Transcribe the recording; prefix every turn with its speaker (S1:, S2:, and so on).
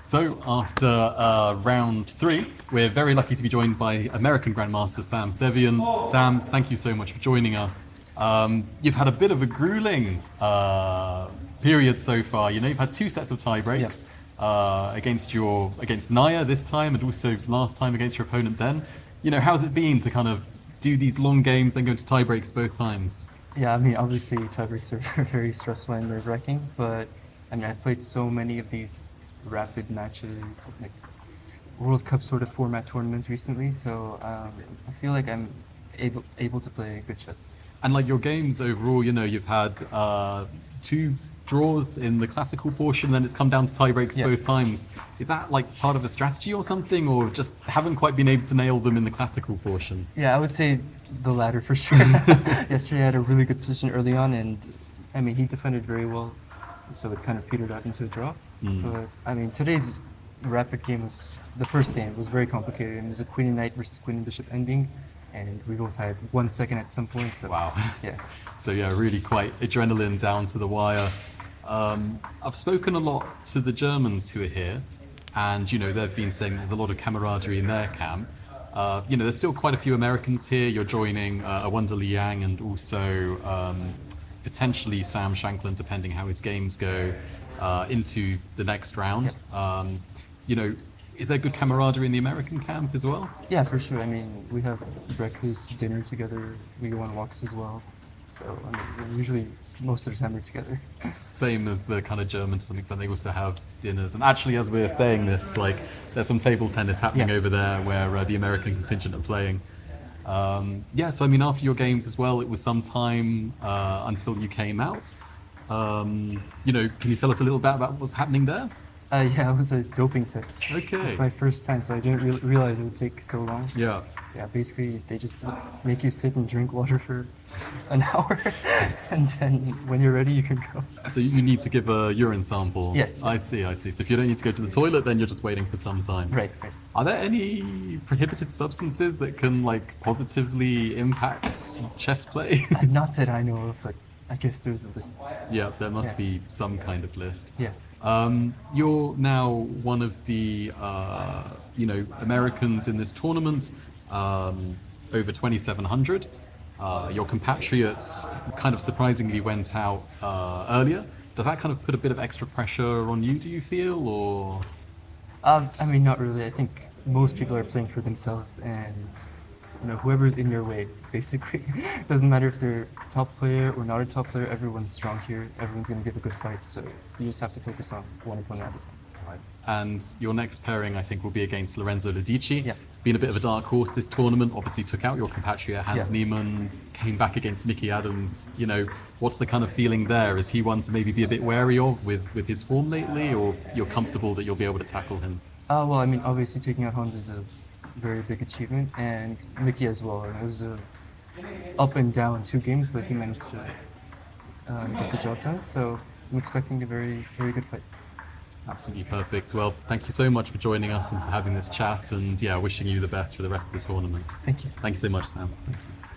S1: So after round 3, we're very lucky to be joined by American Grandmaster Sam Sevian. Sam, thank you so much for joining us. You've had a bit of a grueling period so far. You know, you've had 2 sets of tie breaks against Najer this time, and also last time against your opponent then. You know, how's it been to kind of do these long games, then go to tie breaks both times?
S2: Yeah, I mean, obviously tiebreaks are very stressful and nerve-wracking, but I mean, I've played so many of these rapid matches, like World Cup sort of format tournaments recently, so I feel like I'm able to play good chess.
S1: And like your games overall, you know, you've had 2 draws in the classical portion, then it's come down to tie breaks both times. Is that like part of a strategy or something, or just haven't quite been able to nail them in the classical portion?
S2: Yeah, I would say the latter for sure. Yesterday I had a really good position early on, and I mean, he defended very well, so it kind of petered out into a draw. But I mean, today's rapid game was, the first game was very complicated. It was a queen and knight versus queen and bishop ending, and we both had 1 second at some point. So
S1: wow.
S2: Yeah.
S1: So yeah, really quite adrenaline down to the wire. I've spoken a lot to the Germans who are here, and you know, they've been saying there's a lot of camaraderie in their camp. You know, there's still quite a few Americans here. You're joining Wonder Liang and also potentially Sam Shanklin, depending how his games go, into the next round. You know, is there good camaraderie in the American camp as well?
S2: Yeah, for sure. I mean, we have breakfast, dinner together. We go on walks as well. So I mean, we're usually most of the time we're together.
S1: Same as the kind of Germans to some extent. They also have dinners. And actually, as we're saying this, like there's some table tennis happening over there where the American contingent are playing. Yeah, so I mean, after your games as well, it was some time until you came out. You know, can you tell us a little bit about what was happening there?
S2: Yeah, it was a doping test.
S1: Okay.
S2: It's my first time, so I didn't realize it would take so long.
S1: Yeah.
S2: Yeah, basically they just make you sit and drink water for an hour, and then when you're ready, you can go.
S1: So you need to give a urine sample?
S2: Yes.
S1: I see. So if you don't need to go to the toilet, then you're just waiting for some time.
S2: Right.
S1: Are there any prohibited substances that can like positively impact chess play?
S2: Not that I know of, but I guess there's this.
S1: Yeah, there must be some kind of list.
S2: Yeah.
S1: You're now one of the you know, Americans in this tournament, over 2,700. Your compatriots kind of surprisingly went out earlier. Does that kind of put a bit of extra pressure on you, do you feel, or?
S2: I mean, not really. I think most people are playing for themselves, and you know, whoever's in your way, basically. Doesn't matter if they're top player or not a top player, everyone's strong here. Everyone's going to give a good fight, so you just have to focus on one opponent at a time.
S1: Right. And your next pairing, I think, will be against Lorenzo Lodici.
S2: Yeah.
S1: Been a bit of a dark horse this tournament, obviously took out your compatriot Hans Niemann, came back against Mickey Adams. You know, what's the kind of feeling there? Is he one to maybe be a bit wary of with his form lately, or you're comfortable that you'll be able to tackle him?
S2: Well, I mean, obviously taking out Hans is a very big achievement, and Mickey as well. It was a up and down 2 games, but he managed to get the job done. So I'm expecting a very, very good fight.
S1: Absolutely perfect. Well, thank you so much for joining us and for having this chat, and yeah, wishing you the best for the rest of the tournament.
S2: Thank you.
S1: Thank you so much, Sam.
S2: Thank you.